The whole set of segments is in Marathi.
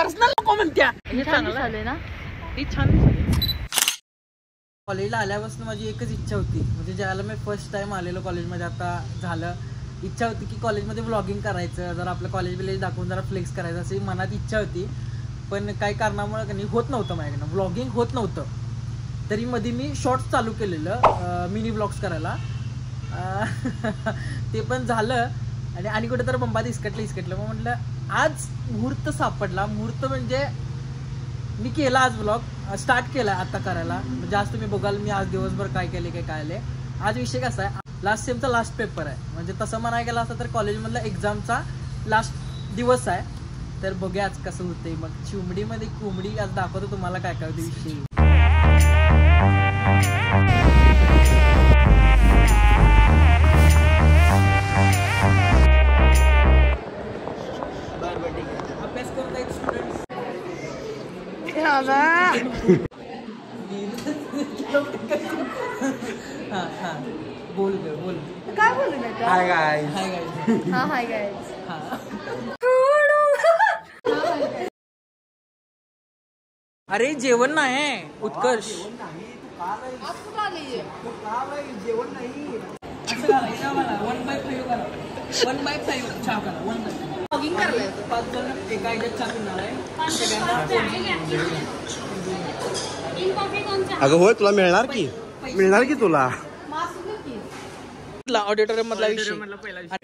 पर्सनल नको म्हणत्या. हे चांगलं झालंय ना, हे छान झालं. कॉलेजला आल्यापासून माझी एकच इच्छा होती, म्हणजे ज्यावेळेला मी फर्स्ट टाइम आलेलो कॉलेजमध्ये, आता झालं, इच्छा होती की कॉलेजमध्ये व्लॉगिंग करायचं, जरा आपलं कॉलेज विलेज दाखवून जरा फ्लेक्स करायचं, अशी मनात इच्छा होती. पण काही कारणामुळे काही होत नव्हतं माझ्याकडनं, व्लॉगिंग होत नव्हतं. तरी मध्ये मी शॉर्ट्स चालू केलेलं मिनी व्लॉग्स करायला. ते पण झालं आणि कुठे तर बंबात इसकटलं. मग म्हटलं आज मुहूर्त सापडला. मुहूर्त म्हणजे मी केला आज व्लॉग स्टार्ट केला आता करायला. म्हणजे आज तुम्ही बघाल मी आज दिवसभर काय केले काय आले. आज विषय कसा आहे, लास्ट सेमचा लास्ट पेपर आहे. म्हणजे तसं म्हणायला गेलं असं तर कॉलेजमधला एक्झामचा लास्ट दिवस आहे. तर बघूया आज कसं होतंय. मग चिमडीमध्ये कोंबडी आज दाखवतो तुम्हाला काय काय होते विषय. अभ्यास करत आहेत स्टुडंट्स. हा बोल काय बोलू नका. Hi guys. हा हाय गाइस. अरे जेवण नाही उत्कर्ष. जेवण नाही. 1/5 करा. 1/5 चहा करा. 1/5 व्लॉगिंग करायला 5 जण एका ह्याच्यात चहा पिणार आहे. अगं होय, तुला मिळणार की तुला ऑडिटोरियम मधला विषय.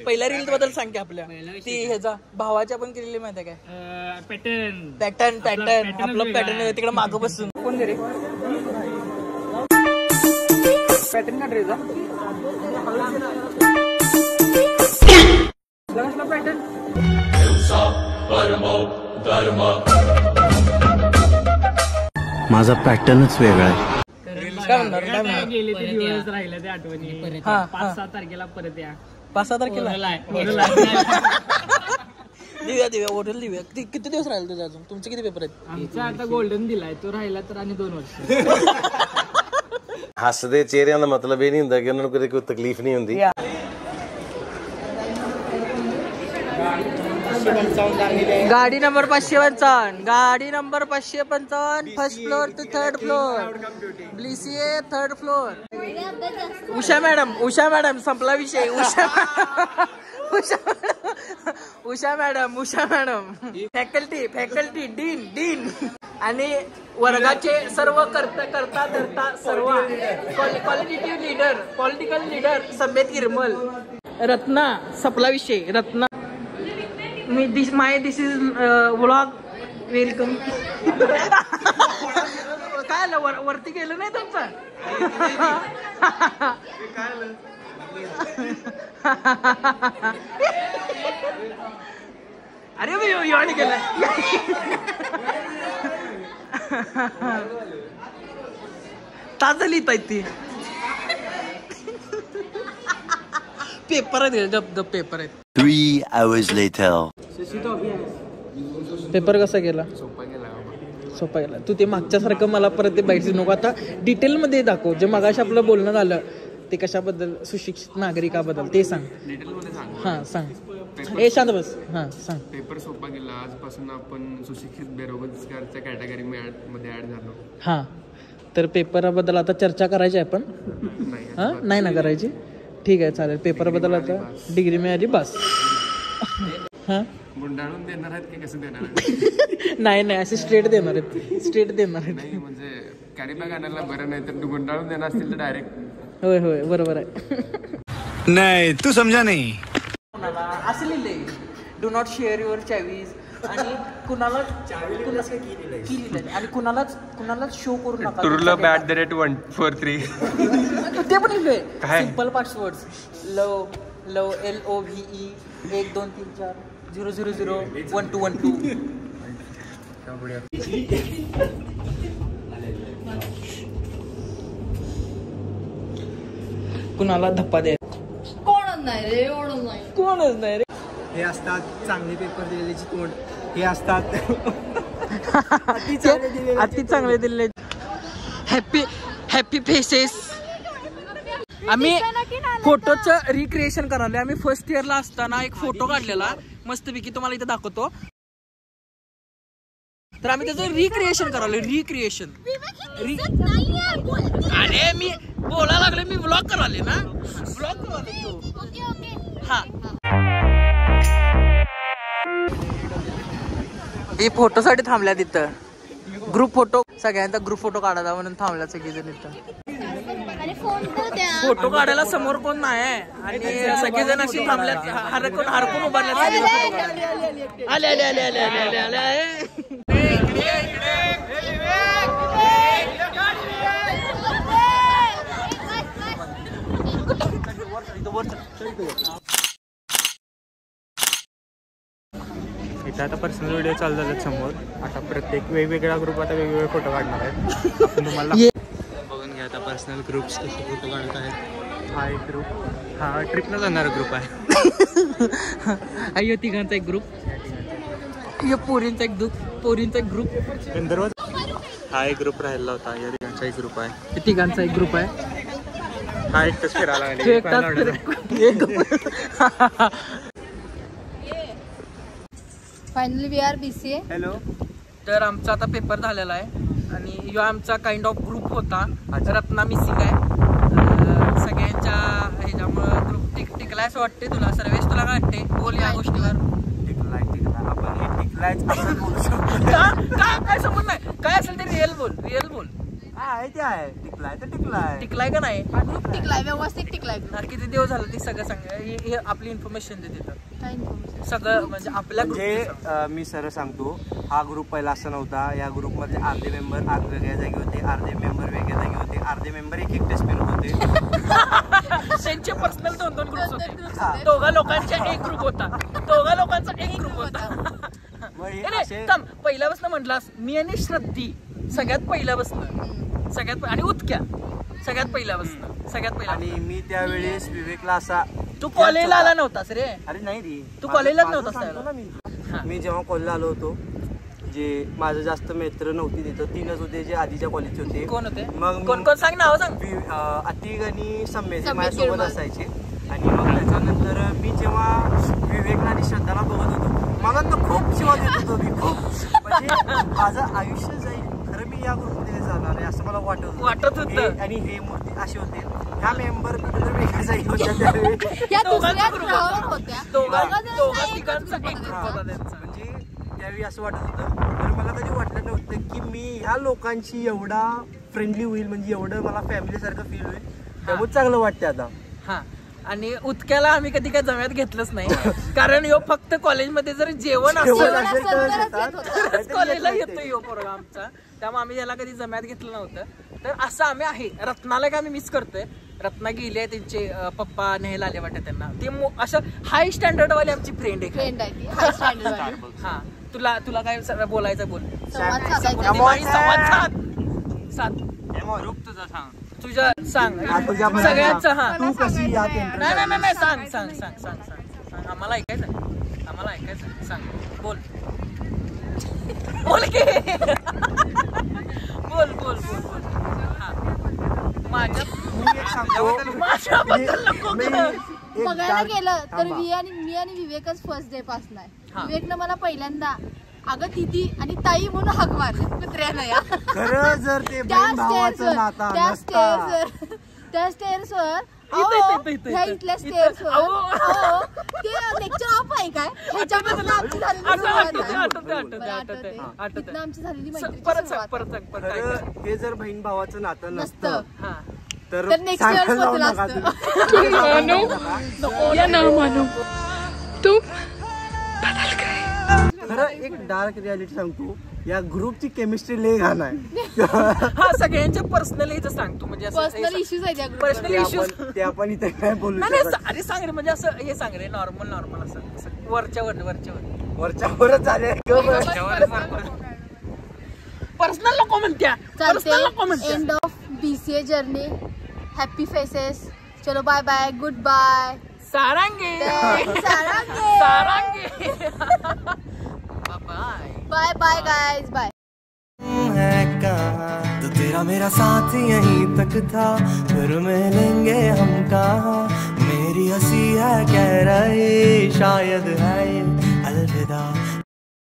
पहिल्या रील बद्दल सांग की आपल्या ती ह्याचा भावाच्या पण केलेली माहिती आहे काय. पॅटर्न आपलं पॅटर्न तिकडे मागं बसून कोण रे पॅटर्न का ड्रेस पॅटर्न. माझा पॅटर्नच वेगळा आहे. गेले ते दिवस राहिले ते आठवणी. 5-6 तारखेला परत या. 5-6 तारखेला दिव्या हॉटेल दिव्या. किती दिवस राहिले तुझ्या अजून? तुमचे किती पेपर आहेत? आमचा आता गोल्डन दिलाय, तो राहिला तर आणि 2 वर्ष. हसदे चेहरिਆਂ ਦਾ ਮਤਲਬ ਇਹ ਨਹੀਂ ਹੁੰਦਾ ਕਿ ਉਹਨਾਂ ਨੂੰ ਕੋਈ ਤਕਲੀਫ ਨਹੀਂ ਹੁੰਦੀ. गाडी नंबर 555. गाडी number 555. First floor to third floor. BCA third floor. Usha madam संपला विषय. उषा मॅडम फॅकल्टी डीन आणि वर्गाचे सर्व करता धरता सर्व पॉलिटिकल लीडर समेत निर्मल. रत्ना संपला विषय. रत्ना दिस इज व्लॉग. वेलकम. काय आलं वरती गेलं नाही तुमचं. अरे मी केलं. ताजा लिहित आहेत ती. पेपर आहेत धब पेपर आहेत. 3 hours later. पेपर कसा गेला? सोपा गेला. तू ते मागच्यासारखं मला परत ते बाईट नको. आता डिटेलमध्ये दाखव. जे मगाशी आपलं बोलणं झालं ते कशाबद्दल, सुशिक्षित नागरिकाबद्दल ते सांग. हां सांग. ए शांत बस. हां सांग. पेपर सोपा गेला. आजपासून आपण सुशिक्षित बेरोजगारच्या कॅटेगरीमध्ये ऍड झालो. हां तर पेपराबद्दल आता चर्चा करायची आहे आपण. हां नाही ना करायची. ठीक आहे चालेल. पेपरबद्दल आता डिग्री मिळाली बस. हां गुंडाळून देणार आहेत की कसं देणार आहेत? नाही असे स्ट्रेट देणार आहेत. नाही म्हणजे कॅरी बॅग आणायला बरं, नाही तर गुंडाळून देणार असतील तर डायरेक्ट. होय बरोबर आहे. नाही तू समजा नाही. असं लिहिलंय डू नॉट शेअर युअर चावीज. आणि कुणाला आणि कुणालाच शो करू नका. @143 ते पण लिहिलंय. Simple passwords. Love LOVE 1 2 3 4 0 0 0 1 2 1 2. कुणाला धप्पा द्या. कोणच नाही रे. हे असतात चांगले पेपर दिलेले चितवड. हे असतात अति चांगले दिले. Happy faces. आम्ही फोटोचं रिक्रिएशन करायला. आम्ही फर्स्ट इयरला असताना एक फोटो काढलेला मस्तपैकी तुम्हाला इथे दाखवतो. तर आम्ही त्याचं रिक्रिएशन करायला रिक्रिएशन. अरे मी बोलायला लागले, मी व्लॉग करायले ना, व्लॉग करायला. हा हे फोटोसाठी थांबल्या तिथं. ग्रुप फोटो, सगळ्यांचा ग्रुप फोटो काढायचा म्हणून थांबल्या सगळेजण इथं. फोटो काढायला समोर कोण नाही आणि सगळेजण अशी थांबल्यात, हरकून उभारल्यात. आले आले आले आले आले आले आले. इथं आता पर्सनल व्हिडिओ चालू झालेत समोर. आता प्रत्येक वेगवेगळा ग्रुप आता वेगवेगळे फोटो काढणार आहेत. आपण तुम्हाला बघून घ्या आता पर्सनल ग्रुप्स कसे फोटो काढत आहेत. हा एक ग्रुप, हा ट्रिपला जाणारा ग्रुप आहे. अय्यो तिघांचा एक ग्रुप, पोरींचा एक ग्रुप, पोरींचा एक ग्रुप. गंधर्व हा एक ग्रुप राहिला होता. या तिघांचा एक ग्रुप आहे. तिघांचा एक ग्रुप आहे. हा एकटाच फिरायला finally we are BCA. Hello. तर आमचा आता पेपर झालेला आहे आणि ह्यो आमचा काइंड ऑफ ग्रुप होता. रत्ना मिसिंग आहे सगळ्यांच्या ह्याच्यामुळं ग्रुप टिकलाय असं वाटते तुला. सर्वेश तुला काय वाटते? बोल या गोष्टीवर. आपण हे टिकलायच असं बोलू शकतो. काय समज नाही, काय असेल ते रिअल बोल, रिअल बोल. आहे ते आहे, टिकलाय तर टिकलाय. टिकलाय का नाही? ग्रुप टिकलाय, व्यवस्थित टिकलाय. किती दिवस झालं ती सगळं सांग, आपली इन्फॉर्मेशन दे तिथं सगळं. म्हणजे आपल्या मी सरळ सांगतो, हा ग्रुप पहिला असा नव्हता. या ग्रुप मधले अर्धे मेंबर वेगळ्या जागी होते, अर्धे मेंबर वेगळ्या जागी होते, अर्धे मेंबर एक एकटेच फिरत होते. त्यांचे पर्सनल 2-2 ग्रुप्स होते. दोघा लोकांचा एक ग्रुप होता, दोघा लोकांचा एक ग्रुप होता. पहिल्यापासून म्हटलास मी आणि श्रद्धी सगळ्यात पहिल्यापासून, सगळ्यात आणि उतक्या सगळ्यात पहिल्यापासून, सगळ्यात पहिला. आणि मी त्यावेळेस विवेकला असा, तू कॉलेजला आला नव्हतास रे? अरे नाही रे, तू कॉलेजलाच नव्हतास. मी जेव्हा कॉलेजला आलो होतो, जे माझं जास्त मित्र नव्हते तिथं, 3च होते जे आधीच्या कॉलेजचे होते. कोण होते? मग कोण कोण सांग नाव सांग. अतिक आणि सम्मेद माझ्यासोबत असायचे. आणि मग त्याच्यानंतर मी जेव्हा विवेकला आणि श्रद्धाला बघत होतो, मला तर खूप शिवा देत होतो मी, खूप. म्हणजे माझं आयुष्य जाईल खरं, मी या ग्रुपमध्ये जाणार आहे असं मला वाटत होतं. आणि हे मूर्ती असे होते, ह्या मेंबर वेगळ्या जागी होत्या त्यावेळी. म्हणजे त्यावेळी असं वाटत होतं. तर मला कधी वाटलं नव्हतं की मी ह्या लोकांशी एवढा फ्रेंडली होईल, म्हणजे एवढं मला फॅमिली सारखं फील होईल. त्यामुळे चांगलं वाटतं आता. हा, आणि उतक्याला आम्ही कधी काय जम्यात घेतलंच नाही, कारण यो फक्त कॉलेजमध्ये जर जेवण असेल कॉलेजला येतो यो पोरगा आमचा. त्यामुळे आम्ही याला कधी जम्यात घेतलं नव्हतं. तर असं आम्ही आहे. रत्नाला काय आम्ही मिस करतोय. रत्ना गेली आहे, त्यांचे पप्पा न्यायला आले वाटत त्यांना. ते असं हाय स्टँडर्ड वाली आमची फ्रेंड आहे. हा, तुला काय बोलायचं बोल. तुझ्या सांग सगळ्यांचं. हा, नाही सांग सांग सांग सांग सांग, आम्हाला ऐकायचं, आम्हाला ऐकायचं. सांग, बोल बोल की बोल बोल बोल बोल. हा, बघायला गेलं तर मी आणि विवेकच फर्स्ट डे पासून आहे. विवेकनं मला पहिल्यांदा अगं दिदी आणि ताई म्हणून हाक मारले कुत्र्यानं. या खरं जर ते भावाचं नातं त्या स्टेअर्सवर इथल्या स्टेअर्सवर ते लेक्चर ऑफ आहे काय, ह्याच्यापासून आमची झालेली मैत्री. ते जर बहीण भावाचं नातं नसतं तर नेक्स्ट इयर तू खरं एक डार्क रियालिटी सांगतो, या ग्रुपची केमिस्ट्री लय घाण आहे. हा, सगळ्यांच्या पर्सनल इथं सांगतो, म्हणजे पर्सनल इश्यूज आहेत, पर्सनल इश्यूज ते आपण इथे काय बोलू. अरे सांग रे, म्हणजे असं हे सांग रे, नॉर्मल नॉर्मल असं वरच्यावरच झाले. पर्सनल नको म्हणत्या, पर्सनल नको म्हणत्या. End of BCA journey. Happy faces. चलो बाय बाय, गुड बाय. सारंगे सारंगे सारंगे. Bye bye bye guys, bye. तो तेरा मेरा साथ यहीं तक था, फिर मिलेंगे हम कहाँ. मेरी हंसी है कह रही, शायद है ये अलविदा.